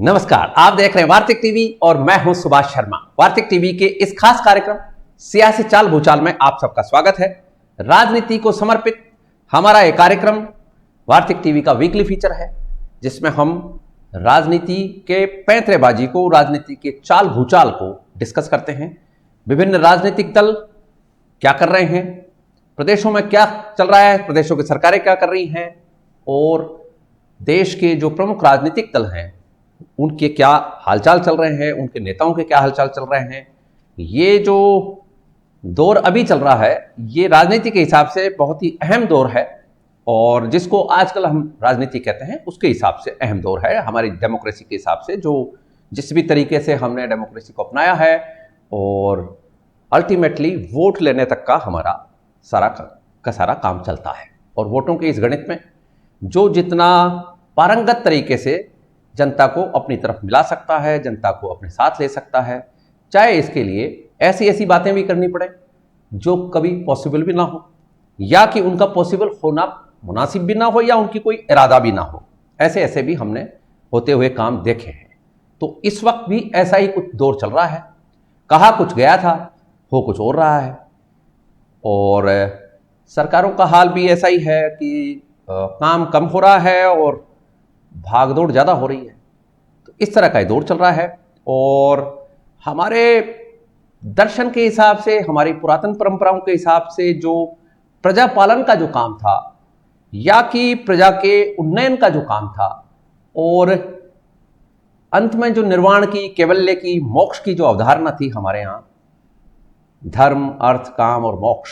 नमस्कार, आप देख रहे हैं वार्तिक टीवी और मैं हूं सुभाष शर्मा। वार्तिक टीवी के इस खास कार्यक्रम सियासी चाल भूचाल में आप सबका स्वागत है। राजनीति को समर्पित हमारा यह कार्यक्रम वार्तिक टीवी का वीकली फीचर है, जिसमें हम राजनीति के पैंतरेबाजी को, राजनीति के चाल भूचाल को डिस्कस करते हैं। विभिन्न राजनीतिक दल क्या कर रहे हैं, प्रदेशों में क्या चल रहा है, प्रदेशों की सरकारें क्या कर रही हैं और देश के जो प्रमुख राजनीतिक दल हैं उनके क्या हालचाल चल रहे हैं, उनके नेताओं के क्या हालचाल चल रहे हैं। ये जो दौर अभी चल रहा है ये राजनीति के हिसाब से बहुत ही अहम दौर है और जिसको आजकल हम राजनीति कहते हैं उसके हिसाब से अहम दौर है। हमारी डेमोक्रेसी के हिसाब से जो जिस भी तरीके से हमने डेमोक्रेसी को अपनाया है और अल्टीमेटली वोट लेने तक का हमारा सारा काम चलता है। और वोटों के इस गणित में जो जितना पारंगत तरीके से जनता को अपनी तरफ मिला सकता है, जनता को अपने साथ ले सकता है, चाहे इसके लिए ऐसी ऐसी बातें भी करनी पड़े जो कभी पॉसिबल भी ना हो या कि उनका पॉसिबल होना मुनासिब भी ना हो या उनकी कोई इरादा भी ना हो, ऐसे ऐसे भी हमने होते हुए काम देखे हैं। तो इस वक्त भी ऐसा ही कुछ दौर चल रहा है। कहा कुछ गया था, हो कुछ और रहा है और सरकारों का हाल भी ऐसा ही है कि काम कम हो रहा है और भागदौड़ ज़्यादा हो रही है। तो इस तरह का दौर चल रहा है और हमारे दर्शन के हिसाब से, हमारी पुरातन परंपराओं के हिसाब से जो प्रजा पालन का जो काम था या कि प्रजा के उन्नयन का जो काम था और अंत में जो निर्वाण की, कैवल्य की, मोक्ष की जो अवधारणा थी हमारे यहाँ, धर्म, अर्थ, काम और मोक्ष,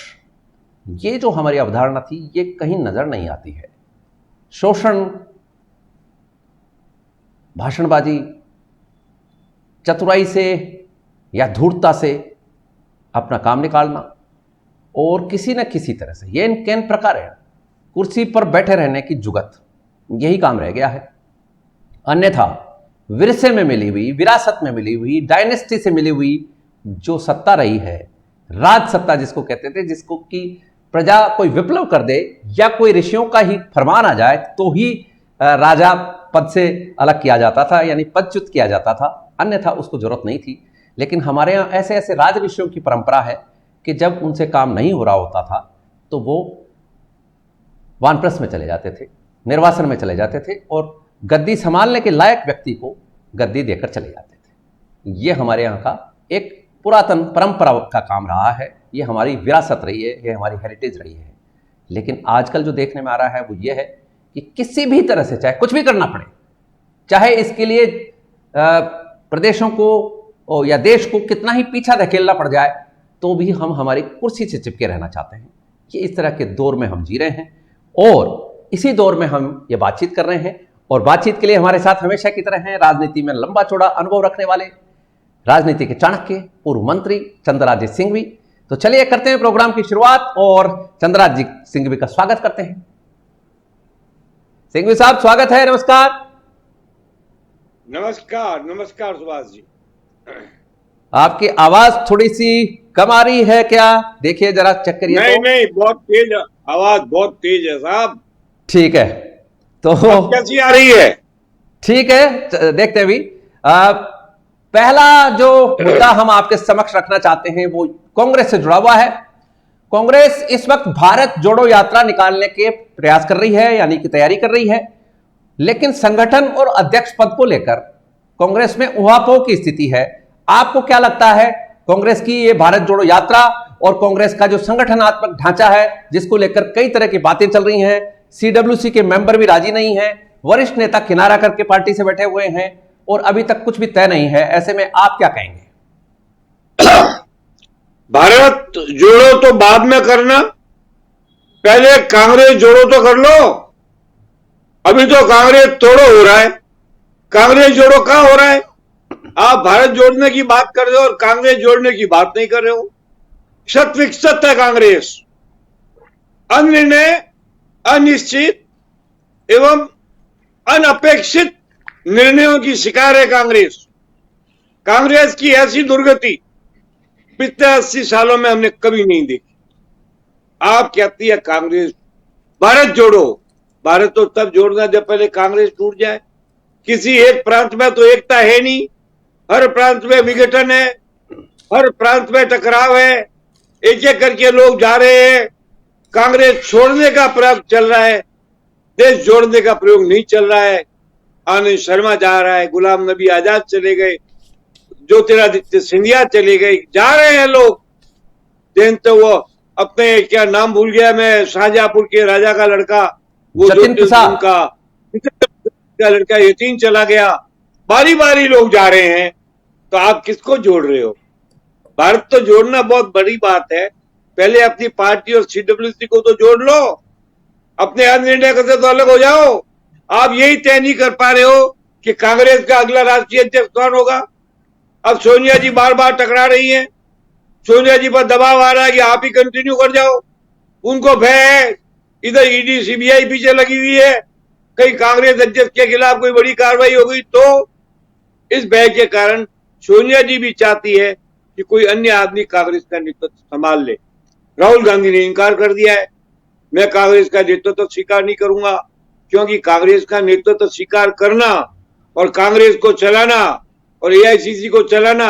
ये जो हमारी अवधारणा थी ये कहीं नजर नहीं आती है। शोषण, भाषणबाजी, चतुराई से या धूर्तता से अपना काम निकालना और किसी न किसी तरह से ये इन प्रकार है कुर्सी पर बैठे रहने की जुगत, यही काम रह गया है। अन्यथा विरसे में मिली हुई, विरासत में मिली हुई, डायनेस्टी से मिली हुई जो सत्ता रही है, राज सत्ता जिसको कहते थे, जिसको कि प्रजा कोई विप्लव कर दे या कोई ऋषियों का ही फरमान आ जाए तो ही राजा पद से अलग किया जाता था, यानी पदच्युत किया जाता था, अन्यथा उसको जरूरत नहीं थी। लेकिन हमारे यहाँ ऐसे ऐसे राज ऋषियों की परंपरा है कि जब उनसे काम नहीं हो रहा होता था तो वो वानप्रस्थ में चले जाते थे, निर्वासन में चले जाते थे और गद्दी संभालने के लायक व्यक्ति को गद्दी देकर चले जाते थे। ये हमारे यहाँ का एक पुरातन परंपरा का काम रहा है, ये हमारी विरासत रही है, ये हमारी हेरिटेज रही है। लेकिन आजकल जो देखने में आ रहा है वो ये है कि किसी भी तरह से चाहे कुछ भी करना पड़े, चाहे इसके लिए प्रदेशों को या देश को कितना ही पीछा धकेलना पड़ जाए, तो भी हम हमारी कुर्सी से चिपके रहना चाहते हैं। कि इस तरह के दौर में हम जी रहे हैं और इसी दौर में हम ये बातचीत कर रहे हैं। और बातचीत के लिए हमारे साथ हमेशा की तरह हैं राजनीति में लंबा चौड़ा अनुभव रखने वाले राजनीति के चाणक्य, पूर्व मंत्री चंद्रराज सिंघवी। तो चलिए करते हैं प्रोग्राम की शुरुआत और चंद्रराज सिंघवी का स्वागत करते हैं। सिंघवी साहब स्वागत है, नमस्कार। नमस्कार नमस्कार सुभाष जी। आपकी आवाज थोड़ी सी कम आ रही है क्या? देखिए जरा चेक करिए। नहीं, बहुत तेज आवाज, बहुत तेज है साहब। ठीक है, तो कैसी आ रही है? ठीक है, देखते हैं अभी। पहला जो मुद्दा हम आपके समक्ष रखना चाहते हैं वो कांग्रेस से जुड़ा हुआ है। कांग्रेस इस वक्त भारत जोड़ो यात्रा निकालने के प्रयास कर रही है, यानी कि तैयारी कर रही है, लेकिन संगठन और अध्यक्ष पद को लेकर कांग्रेस में उहापोह की स्थिति है। आपको क्या लगता है कांग्रेस की ये भारत जोड़ो यात्रा और कांग्रेस का जो संगठनात्मक ढांचा है जिसको लेकर कई तरह की बातें चल रही हैं, सीडब्ल्यूसी के मेंबर भी राजी नहीं हैं, वरिष्ठ नेता किनारा करके पार्टी से बैठे हुए हैं और अभी तक कुछ भी तय नहीं है, ऐसे में आप क्या कहेंगे? भारत जोड़ो तो बाद में करना, पहले कांग्रेस जोड़ो तो कर लो। अभी तो कांग्रेस तोड़ो हो रहा है, कांग्रेस जोड़ो कहां हो रहा है? आप भारत जोड़ने की बात कर रहे हो और कांग्रेस जोड़ने की बात नहीं कर रहे हो। शत विकसित है कांग्रेस, अनिर्णय, अनिश्चित एवं अनपेक्षित निर्णयों की शिकार है कांग्रेस। कांग्रेस की ऐसी दुर्गति पिछले 80 सालों में हमने कभी नहीं देखी। आप कहती है कांग्रेस भारत जोड़ो, भारत तो तब जोड़ना जब पहले कांग्रेस टूट जाए। किसी एक प्रांत में तो एकता है नहीं, हर प्रांत में विघटन है, हर प्रांत में टकराव है, एक एक करके लोग जा रहे हैं। कांग्रेस छोड़ने का प्रयोग चल रहा है, देश जोड़ने का प्रयोग नहीं चल रहा है। आनंद शर्मा जा रहा है, गुलाम नबी आजाद चले गए, ज्योतिरादित्य सिंधिया चले गए, जा रहे हैं लोग। दिन तो वो अपने क्या नाम भूल गया मैं, शाहजहांपुर के राजा का लड़का, वो जतिन प्रसाद का लड़का यतीम चला गया। बारी बारी लोग जा रहे हैं, तो आप किसको जोड़ रहे हो? भारत तो जोड़ना बहुत बड़ी बात है, पहले अपनी पार्टी और सीडब्ल्यूसी को तो जोड़ लो, अपने आप निर्णय करते तो अलग हो जाओ। आप यही तय नहीं कर पा रहे हो कि कांग्रेस का अगला राष्ट्रीय अध्यक्ष कौन होगा। अब सोनिया जी बार बार टकरा रही हैं, सोनिया जी पर दबाव आ रहा है कि आप ही कंटिन्यू कर जाओ। उनको भय है, इधर ईडी सीबीआई पीछे लगी हुई है, कहीं कांग्रेस अध्यक्ष के खिलाफ कोई बड़ी कार्रवाई हो गई तो। इस भय के कारण सोनिया जी भी चाहती है कि कोई अन्य आदमी कांग्रेस का नेतृत्व संभाल ले। राहुल गांधी ने इनकार कर दिया है, मैं कांग्रेस का नेतृत्व स्वीकार नहीं करूंगा, क्योंकि कांग्रेस का नेतृत्व स्वीकार करना और कांग्रेस को चलाना और एआईसीसी को चलाना,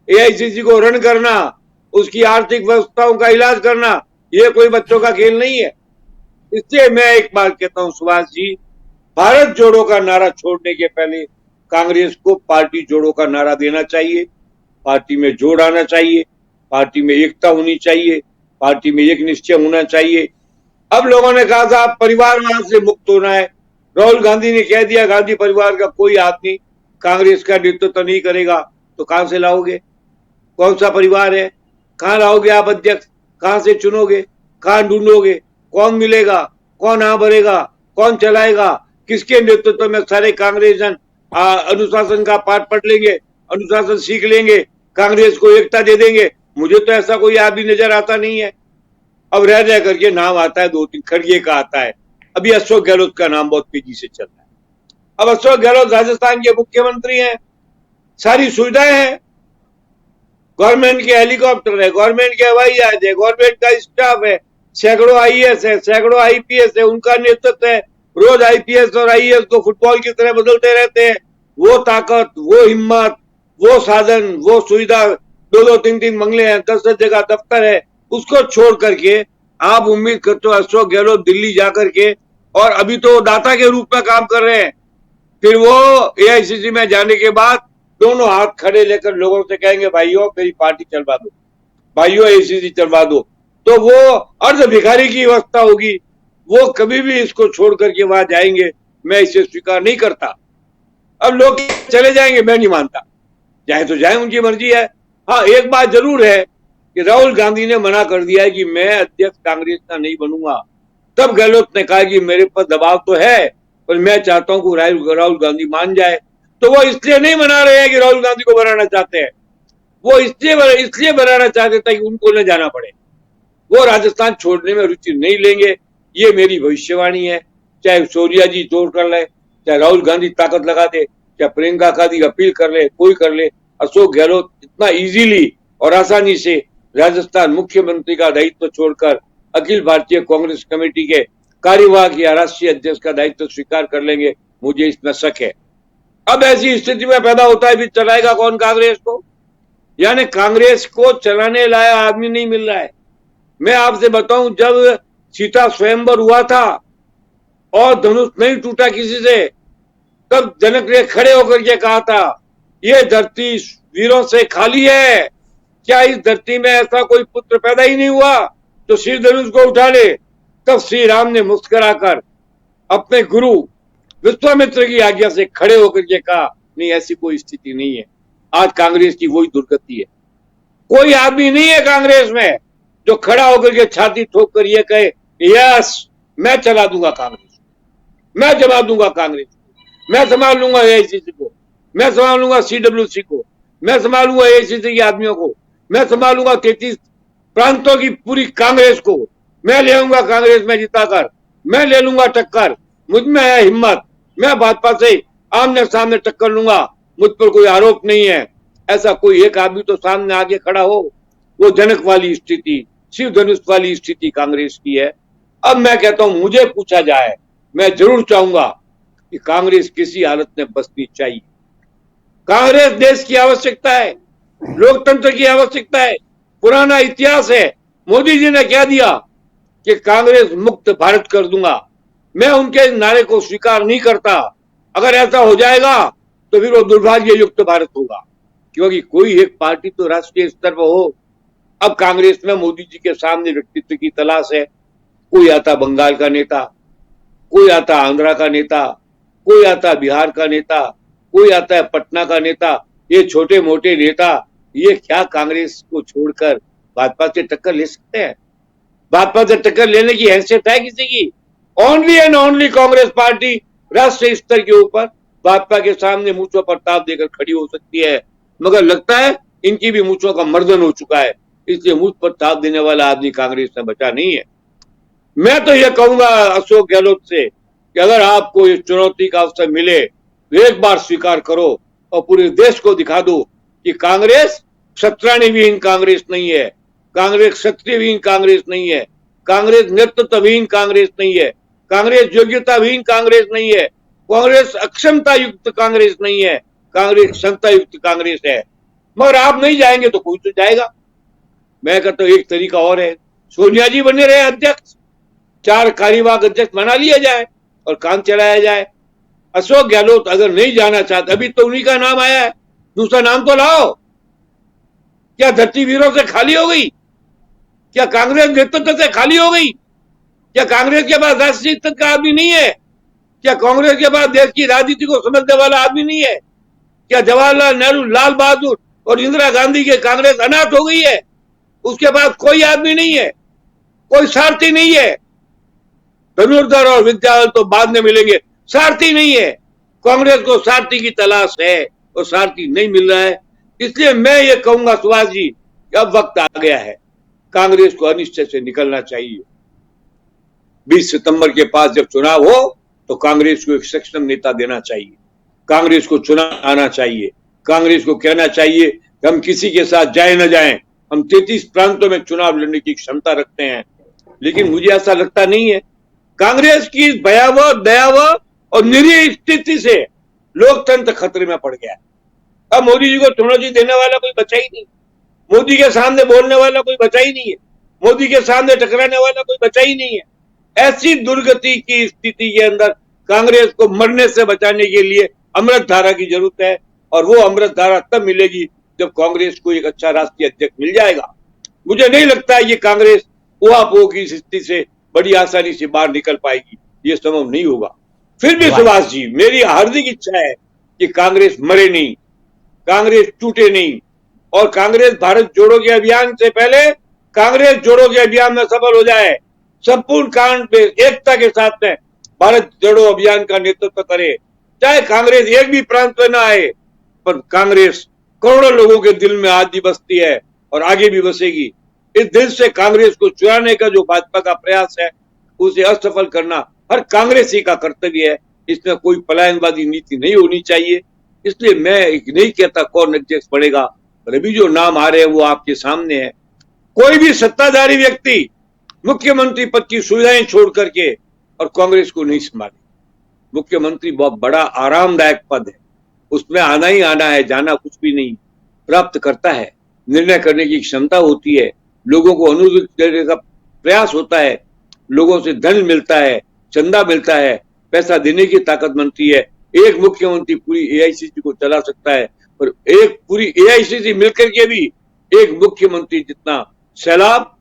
एआईसीसी को रन करना, उसकी आर्थिक व्यवस्थाओं का इलाज करना, ये कोई बच्चों का खेल नहीं है। इसलिए मैं एक बात कहता हूं सुभाष जी, भारत जोड़ो का नारा छोड़ने के पहले कांग्रेस को पार्टी जोड़ो का नारा देना चाहिए। पार्टी में जोड़ आना चाहिए, पार्टी में एकता होनी चाहिए, पार्टी में एक निश्चय होना चाहिए। अब लोगों ने कहा था परिवारवाद से मुक्त होना है, राहुल गांधी ने कह दिया गांधी परिवार का कोई आदमी कांग्रेस का नेतृत्व नहीं करेगा, तो कहां से लाओगे? कौन सा परिवार है? कहां लाओगे आप अध्यक्ष? कहां से चुनोगे? कहां ढूंढोगे? कौन मिलेगा? कौन हाँ भरेगा? कौन चलाएगा? किसके नेतृत्व में सारे कांग्रेसन अनुशासन का पाठ पढ़ लेंगे, अनुशासन सीख लेंगे, कांग्रेस को एकता दे देंगे? मुझे तो ऐसा कोई आदमी नजर आता नहीं है। अब रह रह करके नाम आता है, 2-3 खड़गे का आता है, अभी अशोक गहलोत का नाम बहुत तेजी से चल रहा है। अब अशोक गहलोत राजस्थान के मुख्यमंत्री हैं, सारी सुविधाएं हैं, गवर्नमेंट के हेलीकॉप्टर है, गवर्नमेंट के हवाई जहाज है, गवर्नमेंट का स्टाफ है, सैकड़ों आईएएस है, सैकड़ों आईपीएस है, उनका नेतृत्व है, रोज आईपीएस और आईएएस को फुटबॉल की तरह बदलते रहते हैं। वो ताकत, वो हिम्मत, वो साधन, वो सुविधा, 2-2, 3-3 बंगले हैं, 10-10 जगह दफ्तर है, उसको छोड़ करके आप उम्मीद करते हो अशोक गहलोत दिल्ली जाकर के, और अभी तो दाता के रूप में काम कर रहे हैं, फिर वो एआईसीसी में जाने के बाद दोनों हाथ खड़े लेकर लोगों से कहेंगे भाइयों मेरी पार्टी चलवा दो, भाइयों एआईसीसी चलवा दो, तो वो अर्ध भिखारी की अवस्था होगी। वो कभी भी इसको छोड़ करके वहां जाएंगे, मैं इसे स्वीकार नहीं करता। अब लोग चले जाएंगे, मैं नहीं मानता, जाए तो जाए, उनकी मर्जी है। हाँ, एक बात जरूर है कि राहुल गांधी ने मना कर दिया है कि मैं अध्यक्ष कांग्रेस का नहीं बनूंगा। तब गहलोत ने कहा कि मेरे पर दबाव तो है, पर मैं चाहता हूं कि राहुल गांधी मान जाए। तो वो इसलिए नहीं मना रहे हैं कि राहुल गांधी को बनाना चाहते हैं, वो इसलिए बनाना चाहते थे कि उनको न जाना पड़े। वो राजस्थान छोड़ने में रुचि नहीं लेंगे, ये मेरी भविष्यवाणी है। चाहे सोनिया जी जोर कर ले, चाहे राहुल गांधी ताकत लगा दे, चाहे प्रियंका गांधी अपील कर ले, कोई कर ले, अशोक गहलोत इतना इजीली और आसानी से राजस्थान मुख्यमंत्री का दायित्व छोड़कर अखिल भारतीय कांग्रेस कमेटी के कार्यवाहक या राष्ट्रीय अध्यक्ष का दायित्व स्वीकार कर लेंगे, मुझे इसमें शक है। अब ऐसी स्थिति में पैदा होता है फिर चलाएगा कौन कांग्रेस को? यानी कांग्रेस को चलाने लायक आदमी नहीं मिल रहा है। मैं आपसे बताऊं, जब सीता स्वयंवर हुआ था और धनुष नहीं टूटा किसी से, तब जनक ने खड़े होकर के कहा था ये धरती वीरों से खाली है, क्या इस धरती में ऐसा कोई पुत्र पैदा ही नहीं हुआ जो श्री धनुष को उठा ले? तब श्री राम ने मुस्कुराकर अपने गुरु विश्वामित्र की आज्ञा से खड़े होकर के कहा नहीं, ऐसी कोई स्थिति नहीं है। आज कांग्रेस की वही दुर्गति है। कोई आदमी नहीं है कांग्रेस में जो खड़ा होकर के छाती ठोक कर ये कहे यस मैं चला दूंगा कांग्रेस, मैं जमा दूंगा कांग्रेस, मैं संभाल लूंगा एआईसीसी को, मैं संभाल लूंगा सीडब्ल्यूसी को, मैं संभाल लूंगा एआईसीसी के आदमियों को, मैं संभाल लूंगा 33 प्रांतों की पूरी कांग्रेस को, मैं ले आऊंगा कांग्रेस में जिताकर, मैं ले लूंगा टक्कर, मुझ में है हिम्मत, मैं भाजपा से आमने सामने टक्कर लूंगा, मुझ पर कोई आरोप नहीं है। ऐसा कोई एक आदमी तो सामने आगे खड़ा हो। वो जनक वाली स्थिति, शिव धनुष वाली स्थिति कांग्रेस की है। अब मैं कहता हूं मुझे पूछा जाए, मैं जरूर चाहूंगा कि कांग्रेस किसी हालत में बचनी चाहिए। कांग्रेस देश की आवश्यकता है, लोकतंत्र की आवश्यकता है, पुराना इतिहास है। मोदी जी ने क्या दिया कि कांग्रेस मुक्त भारत कर दूंगा। मैं उनके नारे को स्वीकार नहीं करता। अगर ऐसा हो जाएगा तो फिर वो दुर्भाग्य युक्त भारत होगा, क्योंकि कोई एक पार्टी तो राष्ट्रीय स्तर पर हो। अब कांग्रेस में मोदी जी के सामने व्यक्तित्व की तलाश है। कोई आता बंगाल का नेता, कोई आता आंध्रा का नेता, कोई आता बिहार का नेता, कोई आता है पटना का नेता। ये छोटे मोटे नेता, ये क्या कांग्रेस को छोड़कर भाजपा से टक्कर ले सकते हैं? भाजपा से टक्कर लेने की हैसियत है किसी की? Only and only Congress party राष्ट्रीय स्तर के ऊपर भाजपा के सामने मूंछों पर ताप देकर खड़ी हो सकती है। मगर लगता है इनकी भी मूंछों का मर्दन हो चुका है, इसलिए मूंछ पर ताप देने वाला आदमी कांग्रेस से बचा नहीं है। मैं तो यह कहूंगा अशोक गहलोत से कि अगर आपको इस चुनौती का अवसर मिले तो एक बार स्वीकार करो और पूरे देश को दिखा दो कि कांग्रेस सत्राणीविहीन कांग्रेस नहीं है, कांग्रेस क्षत्रियविहीन कांग्रेस नहीं है, कांग्रेस नेतृत्वहीन कांग्रेस नहीं है, कांग्रेस योग्यताहीन कांग्रेस नहीं है, कांग्रेस अक्षमता युक्त कांग्रेस नहीं है, कांग्रेस क्षमता युक्त कांग्रेस है। मगर आप नहीं जाएंगे तो कोई तो जाएगा। मैं कहता हूं एक तरीका और है, सोनिया जी बने रहे अध्यक्ष, 4 कार्यवाहक अध्यक्ष बना लिया जाए और काम चलाया जाए। अशोक गहलोत अगर नहीं जाना चाहते, अभी तो उन्हीं का नाम आया है, दूसरा नाम तो लाओ। क्या धरती वीरों से खाली हो गई? क्या कांग्रेस नेतृत्व से खाली हो गई? क्या कांग्रेस के पास राष्ट्रीय स्तर का आदमी नहीं है? क्या कांग्रेस के पास देश की राजनीति को समझने वाला आदमी नहीं है? क्या जवाहरलाल नेहरू, लाल बहादुर और इंदिरा गांधी के कांग्रेस अनाथ हो गई है? उसके पास कोई आदमी नहीं है, कोई सारथी नहीं है। धनुर्धर और विद्याधर तो बाद में मिलेंगे, सारथी नहीं है। कांग्रेस को सारथी की तलाश है और सारथी नहीं मिल रहा है। इसलिए मैं ये कहूंगा सुभाष जी, अब वक्त आ गया है, कांग्रेस को अनिश्चय से निकलना चाहिए। 20 सितंबर के पास जब चुनाव हो तो कांग्रेस को एक सक्षम नेता देना चाहिए, कांग्रेस को चुना आना चाहिए, कांग्रेस को कहना चाहिए कि हम किसी के साथ जाए न जाएं, हम 33 प्रांतों में चुनाव लड़ने की क्षमता रखते हैं। लेकिन मुझे ऐसा लगता नहीं है। कांग्रेस की भयावह, दयावह और निरीह स्थिति से लोकतंत्र खतरे में पड़ गया है। अब मोदी जी को चुनौती देने वाला कोई बचा ही नहीं, मोदी के सामने बोलने वाला कोई बचा ही नहीं है, मोदी के सामने टकराने वाला कोई बचा ही नहीं है। ऐसी दुर्गति की स्थिति के अंदर कांग्रेस को मरने से बचाने के लिए अमृत धारा की जरूरत है, और वो अमृत धारा तब मिलेगी जब कांग्रेस को एक अच्छा राष्ट्रीय अध्यक्ष मिल जाएगा। मुझे नहीं लगता है ये कांग्रेस ऊहापोह की स्थिति से बड़ी आसानी से बाहर निकल पाएगी, ये संभव नहीं होगा। फिर भी सुभाष जी, मेरी हार्दिक इच्छा है कि कांग्रेस मरे नहीं, कांग्रेस टूटे नहीं, और कांग्रेस भारत जोड़ो के अभियान से पहले कांग्रेस जोड़ो के अभियान में सफल हो जाए, संपूर्ण कांड पे एकता के साथ में भारत जोड़ो अभियान का नेतृत्व करे। चाहे कांग्रेस एक भी प्रांत में ना आए, पर कांग्रेस करोड़ों लोगों के दिल में आज भी बसती है और आगे भी बसेगी। इस दिल से कांग्रेस को चुराने का जो भाजपा का प्रयास है, उसे असफल करना हर कांग्रेसी का कर्तव्य है। इसमें कोई पलायनवादी नीति नहीं होनी चाहिए। इसलिए मैं नहीं कहता कौन अध्यक्ष बनेगा, पर अभी जो नाम आ रहे हैं वो आपके सामने है। कोई भी सत्ताधारी व्यक्ति मुख्यमंत्री पद की सुविधाएं छोड़ करके और कांग्रेस को नहीं संभाले। मुख्यमंत्री बहुत बड़ा आरामदायक पद है, उसमें आना ही आना है, जाना कुछ भी नहीं। प्राप्त करता है, निर्णय करने की क्षमता होती है, लोगों को अनुसूचित करने का प्रयास होता है, लोगों से धन मिलता है, चंदा मिलता है, पैसा देने की ताकत बनती है। एक मुख्यमंत्री पूरी एआईसीसी को चला सकता है, पर एक पूरी एआईसीसी मिलकर के भी एक मुख्यमंत्री जितना सैलाब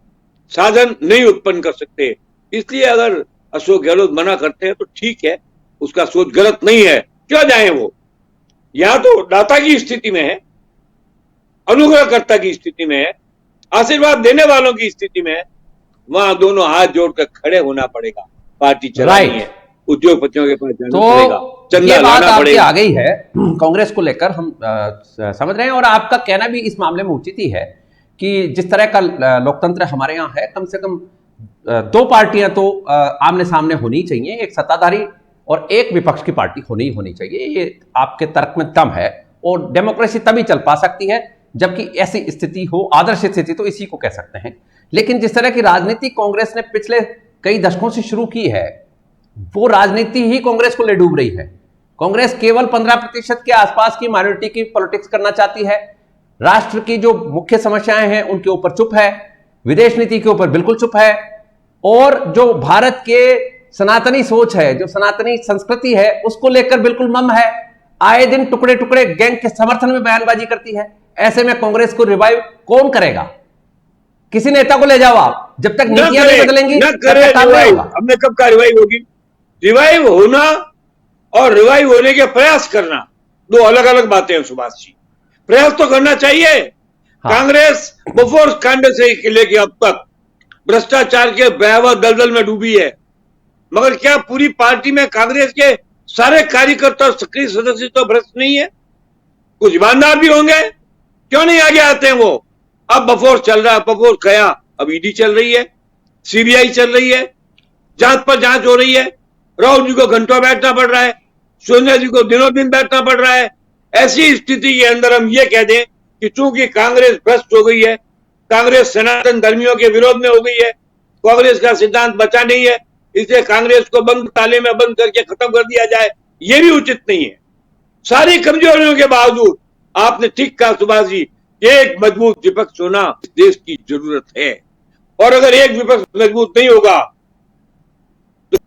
साधन नहीं उत्पन्न कर सकते। इसलिए अगर अशोक गहलोत मना करते हैं तो ठीक है, उसका सोच गलत नहीं है, क्यों जाए वो। यहां तो दाता की स्थिति में है, अनुग्रहकर्ता की स्थिति में है, आशीर्वाद देने वालों की स्थिति में है। वहां दोनों हाथ जोड़कर खड़े होना पड़ेगा। पार्टी चलानी है, उद्योगपतियों के पास जाना पड़ेगा, चंदा लाना पड़ेगा। आ गई है कांग्रेस को लेकर, हम समझ रहे हैं, और आपका कहना भी इस मामले में उचित ही है कि जिस तरह का लोकतंत्र हमारे यहाँ है, कम से कम 2 पार्टियां तो आमने सामने होनी चाहिए, एक सत्ताधारी और एक विपक्ष की पार्टी होनी चाहिए। ये आपके तर्क में दम है, और डेमोक्रेसी तभी चल पा सकती है जबकि ऐसी स्थिति हो, आदर्श स्थिति तो इसी को कह सकते हैं। लेकिन जिस तरह की राजनीति कांग्रेस ने पिछले कई दशकों से शुरू की है, वो राजनीति ही कांग्रेस को ले डूब रही है। कांग्रेस केवल 15% के आसपास की माइनॉरिटी की पॉलिटिक्स करना चाहती है। राष्ट्र की जो मुख्य समस्याएं हैं उनके ऊपर चुप है, विदेश नीति के ऊपर बिल्कुल चुप है, और जो भारत के सनातनी सोच है, जो सनातनी संस्कृति है, उसको लेकर बिल्कुल मम है। आए दिन टुकड़े टुकड़े गैंग के समर्थन में बयानबाजी करती है। ऐसे में कांग्रेस को रिवाइव कौन करेगा? किसी नेता को ले जाओ आप, जब तक नीतियां नहीं बदलेंगी तब तक काम नहीं होगा। हमने कब का रिवाइव होगी? रिवाइव होना और रिवाइव होने के प्रयास करना दो अलग अलग बातें हैं सुभाष जी। प्रयास तो करना चाहिए। हाँ। कांग्रेस बोफोर्स कांड से लेके अब तक भ्रष्टाचार के भयावह दलदल में डूबी है, मगर क्या पूरी पार्टी में कांग्रेस के सारे कार्यकर्ता और सक्रिय सदस्य तो भ्रष्ट नहीं है? कुछ ईमानदार भी होंगे, क्यों नहीं आगे आते हैं वो? अब बफोर्स चल रहा है, बफोर्स गया, अब ईडी चल रही है, सीबीआई चल रही है, जांच पर जांच हो रही है। राहुल जी को घंटों बैठना पड़ रहा है, सोनिया जी को दिनों दिन बैठना पड़ रहा है। ऐसी स्थिति के अंदर हम ये कह दें कि चूंकि कांग्रेस भ्रष्ट हो गई है, कांग्रेस सनातन धर्मियों के विरोध में हो गई है, कांग्रेस का सिद्धांत बचा नहीं है, इसलिए कांग्रेस को बंद ताले में बंद करके खत्म कर दिया जाए, ये भी उचित नहीं है। सारी कमजोरियों के बावजूद आपने ठीक कहा सुभाष जी, एक मजबूत विपक्ष होना इस देश की जरूरत है, और अगर एक विपक्ष मजबूत नहीं होगा तो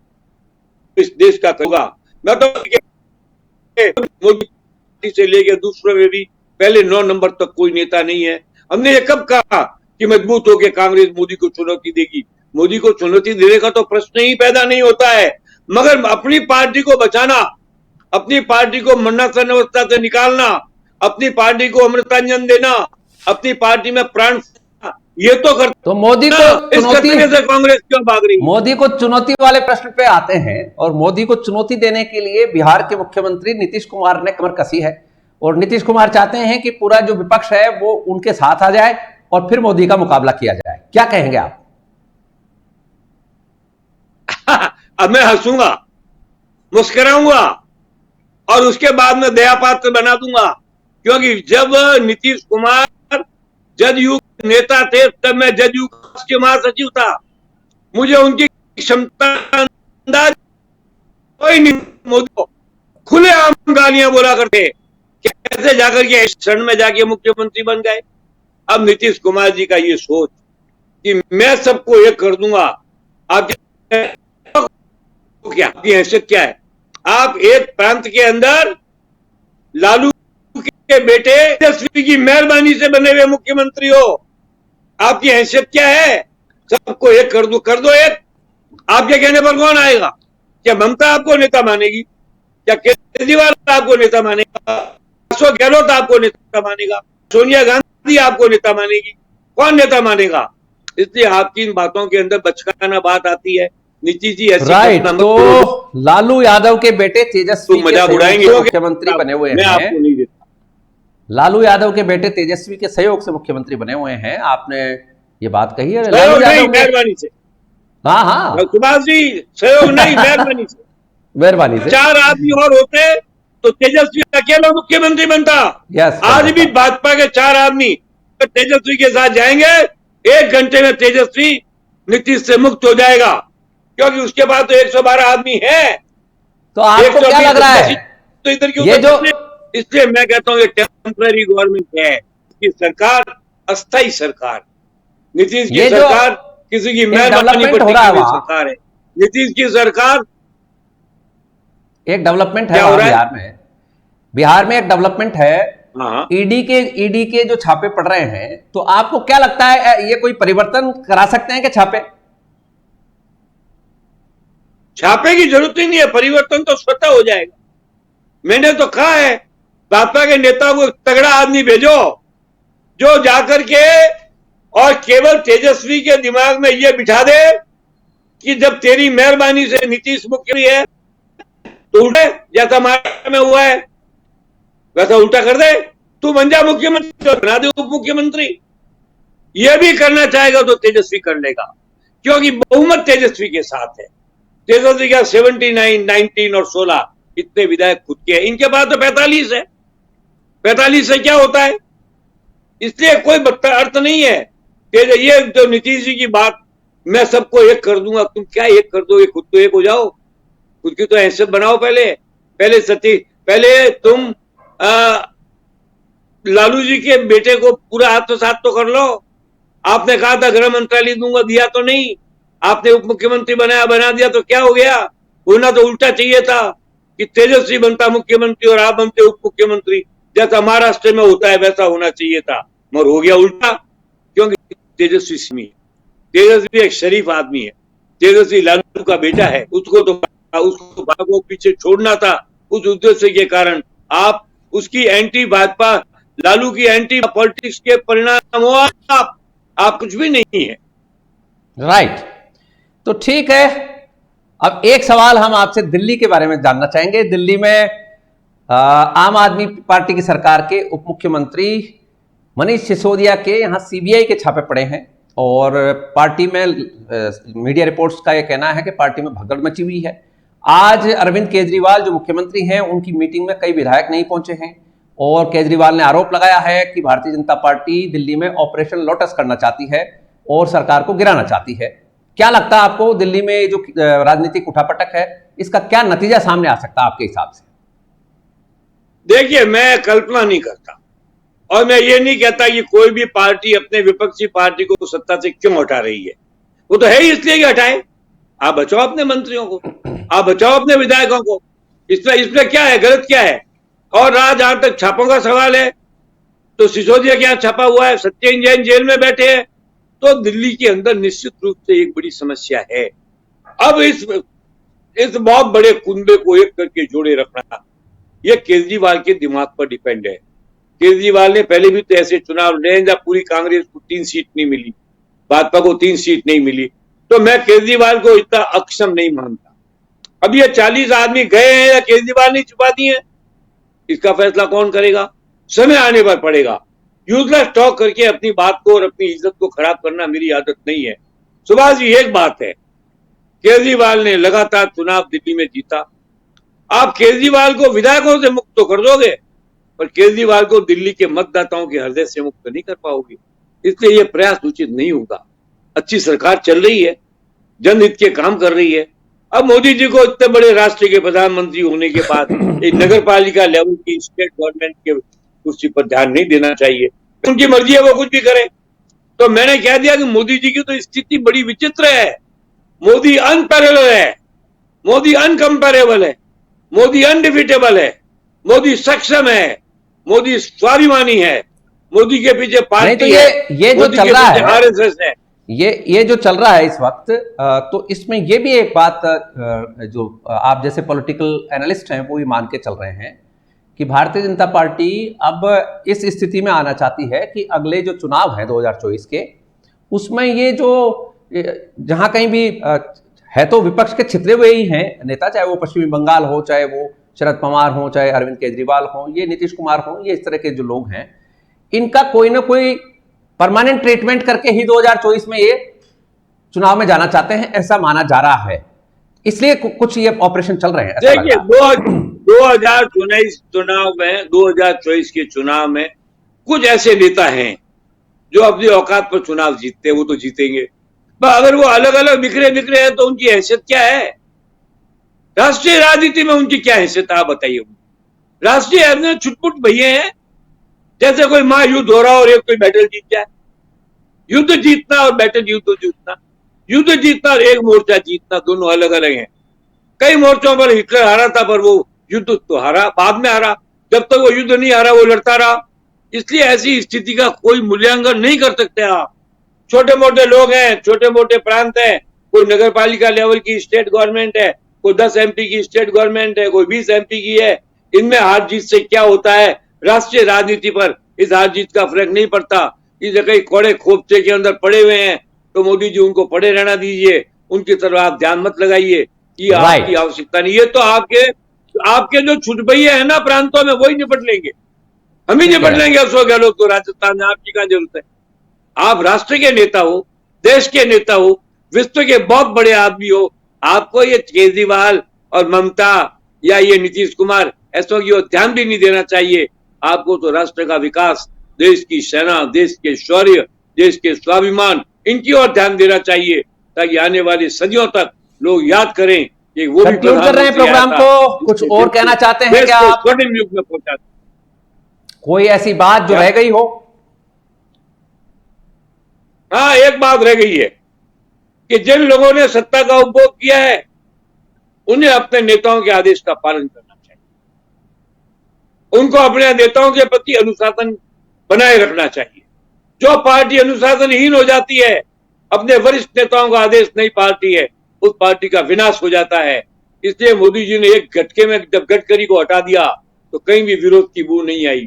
इस देश का होगा। मैं तो मोदी से लेकर दूसरों में भी पहले 9 नंबर तक कोई नेता नहीं है। हमने ये कब कहा कि मजबूत होकर कांग्रेस मोदी को चुनौती देगी? मोदी को चुनौती देने का तो प्रश्न ही पैदा नहीं होता है, मगर अपनी पार्टी को बचाना, अपनी पार्टी को मन्नासन अवस्था से निकालना, अपनी पार्टी को अमृतांजन देना, अपनी पार्टी में प्राण, ये तो कर। तो मोदी को चुनौती से कांग्रेस क्यों भाग रही? मोदी को चुनौती वाले प्रश्न पे आते हैं, और मोदी को चुनौती देने के लिए बिहार के मुख्यमंत्री नीतीश कुमार ने कमर कसी है, और नीतीश कुमार चाहते हैं कि पूरा जो विपक्ष है वो उनके साथ आ जाए और फिर मोदी का मुकाबला किया जाए। क्या कहेंगे आप? अब मैं हंसूंगा, मुस्कुराऊंगा और उसके बाद में दया पात्र बना दूंगा, क्योंकि जब नीतीश कुमार जदयू नेता थे तब मैं जदयू के महासचिव था। मुझे उनकी क्षमता अंदाज कोई नहीं। मोदी को खुलेआम गालियां बोला करते, कैसे जाकर के क्षण में जाके मुख्यमंत्री बन गए। अब नीतीश कुमार जी का ये सोच कि मैं सबको एक कर दूंगा, आप क्या, आपकी हैसियत क्या है? आप एक प्रांत के अंदर लालू के बेटे तेजस्वी की मेहरबानी से बने हुए मुख्यमंत्री हो, आपकी हैसियत क्या है? सबको एक कर दो एक। आपके कहने पर कौन आएगा? क्या ममता आपको नेता मानेगी? क्या केजरीवाल आपको नेता मानेगा? अशोक गहलोत आपको नेता मानेगा? सोनिया गांधी आपको नेता मानेगी? कौन नेता मानेगा? इसलिए आपकी इन बातों के अंदर बचकाना बात आती है। नीतीश जी ऐसी राइट, तो लालू यादव के बेटे तेजस्वी मजाक उड़ाएंगे, मुख्यमंत्री बने हुए मैं आपको नहीं देता। लालू यादव के बेटे तेजस्वी के सहयोग से मुख्यमंत्री बने हुए हैं, आपने ये बात कही है। लालू यादव मेहरबानी से, हाँ हाँ सुभाष जी, सहयोग नहीं, मेहरबानी से। मेहरबानी से 4 आदमी और होते तो तेजस्वी अकेला मुख्यमंत्री बनता। आज भी भाजपा के 4 आदमी तेजस्वी के साथ जाएंगे, 1 घंटे में तेजस्वी नीतीश से मुक्त हो जाएगा, क्योंकि उसके बाद तो 112 आदमी है। तो आपको क्या लग रहा है तो इधर ये जो, इसलिए मैं कहता हूँ ये टेम्पररी गवर्नमेंट है, इसकी सरकार अस्थायी सरकार। नीतीश की सरकार किसी की मेहरबानी पर टिकी हुई सरकार है। नीतीश की सरकार एक डेवलपमेंट है बिहार में एक डेवलपमेंट है। ईडी के जो छापे पड़ रहे हैं, तो आपको क्या लगता है ये कोई परिवर्तन करा सकते हैं कि छापे की जरूरत ही नहीं है, परिवर्तन तो स्वतः हो जाएगा। मैंने तो कहा है भाजपा के नेता को तगड़ा आदमी भेजो जो जाकर के और केवल तेजस्वी के दिमाग में यह बिठा दे कि जब तेरी मेहरबानी से नीतीश मुख्यमंत्री है तो उल्टे, जैसा महाराष्ट्र में हुआ है वैसा उल्टा कर दे, तू बन जा मुख्यमंत्री, बना दे उप मुख्यमंत्री। यह भी करना चाहेगा तो तेजस्वी कर लेगा, क्योंकि बहुमत तेजस्वी के साथ है। तेजस्वी का 79, 19 और 16 इतने विधायक खुद के हैं, इनके पास तो 45 है। 45 से क्या होता है? इसलिए कोई अर्थ नहीं है। ये तो नीतीश जी की बात, मैं सबको एक कर दूंगा, तुम क्या एक कर दोगे? खुद तो एक हो जाओ। खुद की तो हैसियत बनाओ। पहले तुम लालू जी के बेटे को पूरा आत्मसात तो कर लो। आपने कहा था गृह मंत्रालय दूंगा, दिया तो नहीं। आपने उप मुख्यमंत्री बना दिया, तो क्या हो गया? होना तो उल्टा चाहिए था कि तेजस्वी बनता मुख्यमंत्री और आप बनते उप मुख्यमंत्री, जैसा महाराष्ट्र में होता है वैसा होना चाहिए था, मगर हो गया उल्टा। क्योंकि तेजस्वी सिंह, तेजस्वी एक शरीफ आदमी है, तेजस्वी लालू का बेटा है, उसको भागो पीछे छोड़ना था। उस उद्देश्य के कारण आप उसकी एंटी भाजपा, लालू की एंटी पॉलिटिक्स के परिणाम हो आप कुछ भी नहीं है। राइट, तो ठीक है। अब एक सवाल हम आपसे दिल्ली के बारे में जानना चाहेंगे। दिल्ली में आम आदमी पार्टी की सरकार के उप मुख्यमंत्री मनीष सिसोदिया के यहां सीबीआई के छापे पड़े हैं और पार्टी में मीडिया रिपोर्ट्स का यह कहना है कि पार्टी में भगदड़ मची हुई है। आज अरविंद केजरीवाल जो मुख्यमंत्री हैं, उनकी मीटिंग में कई विधायक नहीं पहुंचे हैं और केजरीवाल ने आरोप लगाया है कि भारतीय जनता पार्टी दिल्ली में ऑपरेशन लोटस करना चाहती है और सरकार को गिराना चाहती है। क्या लगता है आपको, दिल्ली में जो राजनीतिक उठापटक है, इसका क्या नतीजा सामने आ सकता है आपके हिसाब से? देखिए, मैं कल्पना नहीं करता और मैं ये नहीं कहता कि कोई भी पार्टी अपने विपक्षी पार्टी को सत्ता से क्यों हटा रही है। वो तो है ही इसलिए कि हटाए। आप बचाओ अपने मंत्रियों को, आप बचाओ अपने विधायकों को। इसमें क्या है, गलत क्या है? और रहा जहां तक छापों का सवाल है, तो सिसोदिया क्या छापा हुआ है? सत्येंद्र जैन जेल में बैठे हैं। तो दिल्ली के अंदर निश्चित रूप से एक बड़ी समस्या है। अब इस बहुत बड़े कुंबे को एक करके जोड़े रखना, यह केजरीवाल के दिमाग पर डिपेंड है। केजरीवाल ने पहले भी तो ऐसे चुनाव लड़े जब पूरी कांग्रेस को 3 सीट नहीं मिली, भाजपा को 3 सीट नहीं मिली। तो मैं केजरीवाल को इतना अक्षम नहीं मानता। अब ये 40 आदमी गए हैं या केजरीवाल ने छुपा दिए हैं, इसका फैसला कौन करेगा? समय आने पर पड़ेगा। यूजलेस टॉक करके अपनी बात को और अपनी इज्जत को खराब करना मेरी आदत नहीं है। सुभाष जी, एक बात है, केजरीवाल ने लगातार चुनाव दिल्ली में जीता। आप केजरीवाल को विधायकों से मुक्त तो कर दोगे, पर केजरीवाल को दिल्ली के मतदाताओं के हृदय से मुक्त नहीं कर पाओगे। इसलिए यह प्रयास उचित नहीं होगा। अच्छी सरकार चल रही है, जनहित के काम कर रही है। अब मोदी जी को इतने बड़े राष्ट्र के प्रधानमंत्री होने के बाद एक नगर पालिका लेवल की स्टेट गवर्नमेंट के कुर्सी पर ध्यान नहीं देना चाहिए। उनकी मर्जी है, वो कुछ भी करे। तो मैंने कह दिया कि मोदी जी की तो स्थिति बड़ी विचित्र है। मोदी अनपैरेलल है, मोदी अनकंपेरेबल है, मोदी अनडिफिटेबल है, मोदी सक्षम है, मोदी स्वाभिमानी है, मोदी के पीछे पार्टी है, ये जो चल रहा है, आरएसएस है। ये जो चल रहा है इस वक्त, तो इसमें ये भी एक बात जो आप जैसे पॉलिटिकल एनालिस्ट हैं वो भी मान के चल रहे हैं कि भारतीय जनता पार्टी अब इस स्थिति में आना चाहती है कि अगले जो चुनाव है 2024 के, उसमें ये जो जहां कहीं भी है तो विपक्ष के छितरे हुए ही हैं नेता, चाहे वो पश्चिमी बंगाल हो, चाहे वो शरद पवार हो, चाहे अरविंद केजरीवाल हो, ये नीतीश कुमार हो, ये इस तरह के जो लोग हैं, इनका कोई ना कोई परमानेंट ट्रीटमेंट करके ही 2024 में ये चुनाव में जाना चाहते हैं, ऐसा माना जा रहा है। इसलिए कुछ ये ऑपरेशन चल रहे हैं। देखिए, 2024 के चुनाव में कुछ ऐसे नेता हैं जो अपनी औकात पर चुनाव जीतते हैं, वो तो जीतेंगे। पर अगर वो अलग अलग बिखरे हैं तो उनकी हैसियत क्या है? राष्ट्रीय राजनीति में उनकी क्या हैसियत, आप बताइए। राष्ट्रीय छुटपुट भैया हैं, जैसे कोई महायुद्ध हो रहा हो और एक कोई बैटल जीत जाए। युद्ध जीतना और बैटल युद्ध जीतना और एक मोर्चा जीतना दोनों अलग अलग हैं। कई मोर्चों पर हिटलर हारा था, पर वो युद्ध तो हारा, बाद में हारा। जब तक वो युद्ध नहीं हारा वो लड़ता रहा। इसलिए ऐसी स्थिति का कोई मूल्यांकन नहीं कर सकते आप। छोटे मोटे लोग हैं, छोटे मोटे प्रांत हैं, कोई नगर पालिका लेवल की स्टेट गवर्नमेंट है, कोई 10 MP की स्टेट गवर्नमेंट है, कोई 20 MP की है। इनमें हार जीत से क्या होता है? राष्ट्रीय राजनीति पर इस हार जीत का फर्क नहीं पड़ता। इस कई कोड़े खोपचे के अंदर पड़े हुए हैं, तो मोदी जी उनको पड़े रहना दीजिए, उनकी तरफ आप ध्यान मत लगाइए, ये आपकी आवश्यकता नहीं। ये तो आपके जो छुटभैया है ना प्रांतों में, वही निपट लेंगे, हम ही निपट लेंगे। अशोक गहलोत को राजस्थान में आपकी क्या जरूरत है? आप राष्ट्र के नेता हो, देश के नेता हो, विश्व के बहुत बड़े आदमी हो। आपको ये केजरीवाल और ममता या ये नीतीश कुमार ऐसा की ध्यान भी नहीं देना चाहिए। आपको तो राष्ट्र का विकास, देश की सेना, देश के शौर्य, देश के स्वाभिमान, इनकी ओर ध्यान देना चाहिए, ताकि आने वाली सदियों तक लोग याद करें कि वो भी कंक्लूड कर रहे हैं प्रोग्राम को, कुछ और कहना चाहते हैं क्या आप? स्वर्णिम युग में पहुंचा। कोई ऐसी बात जो रह गई हो? हाँ, एक बात रह गई है कि जिन लोगों ने सत्ता का उपभोग किया है उन्हें अपने नेताओं के आदेश का पालन करना चाहिए, उनको अपने नेताओं के प्रति अनुशासन बनाए रखना चाहिए। जो पार्टी अनुशासनहीन हो जाती है, अपने वरिष्ठ नेताओं का आदेश नहीं पालती है, उस पार्टी का विनाश हो जाता है। इसलिए मोदी जी ने एक झटके में जब गडकरी को हटा दिया तो कहीं भी विरोध की बू नहीं आई।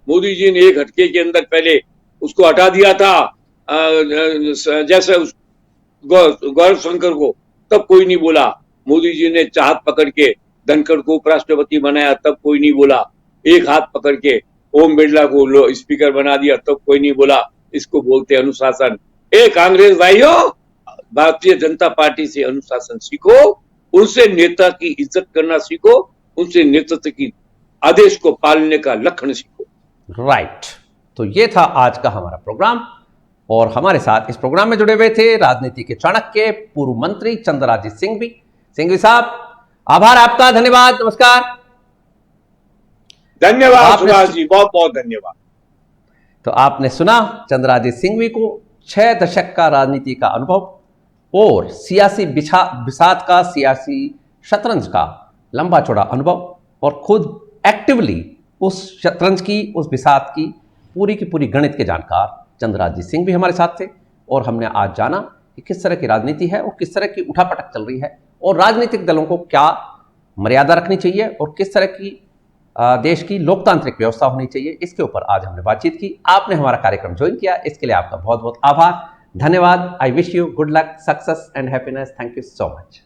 मोदी जी ने एक झटके के अंदर पहले उसको हटा दिया था, जैसे उस गौरव शंकर को, तब कोई नहीं बोला। मोदी जी ने हाथ पकड़ के धनखड़ को उपराष्ट्रपति बनाया, तब कोई नहीं बोला। एक हाथ पकड़ के ओम बिरला को स्पीकर बना दिया, तब कोई नहीं बोला। इसको बोलते अनुशासन। कांग्रेस भाइयों, भारतीय जनता पार्टी से अनुशासन सीखो, उनसे नेता की इज्जत करना सीखो, उनसे नेतृत्व की आदेश को पालने का लक्षण सीखो। राइट। तो ये था आज का हमारा प्रोग्राम, और हमारे साथ इस प्रोग्राम में जुड़े हुए थे राजनीति के चाणक्य पूर्व मंत्री चंद्राजीत सिंघवी साहब। आभार आपका, धन्यवाद, नमस्कार। धन्यवाद सुभाष जी, बहुत बहुत धन्यवाद। तो आपने सुना चंद्राजीत सिंघवी को 6 दशक का राजनीति का अनुभव और सियासी बिसात का, सियासी शतरंज का लंबा चौड़ा अनुभव, और खुद एक्टिवली उस शतरंज की, उस बिसात की पूरी गणित के जानकार चंद्राजीत सिंह भी हमारे साथ थे। और हमने आज जाना कि किस तरह की राजनीति है और किस तरह की उठापटक चल रही है, और राजनीतिक दलों को क्या मर्यादा रखनी चाहिए और किस तरह की देश की लोकतांत्रिक व्यवस्था होनी चाहिए। इसके ऊपर आज हमने बातचीत की। आपने हमारा कार्यक्रम ज्वाइन किया, इसके लिए आपका बहुत बहुत आभार, धन्यवाद। I wish you good luck, success and happiness. Thank you so much.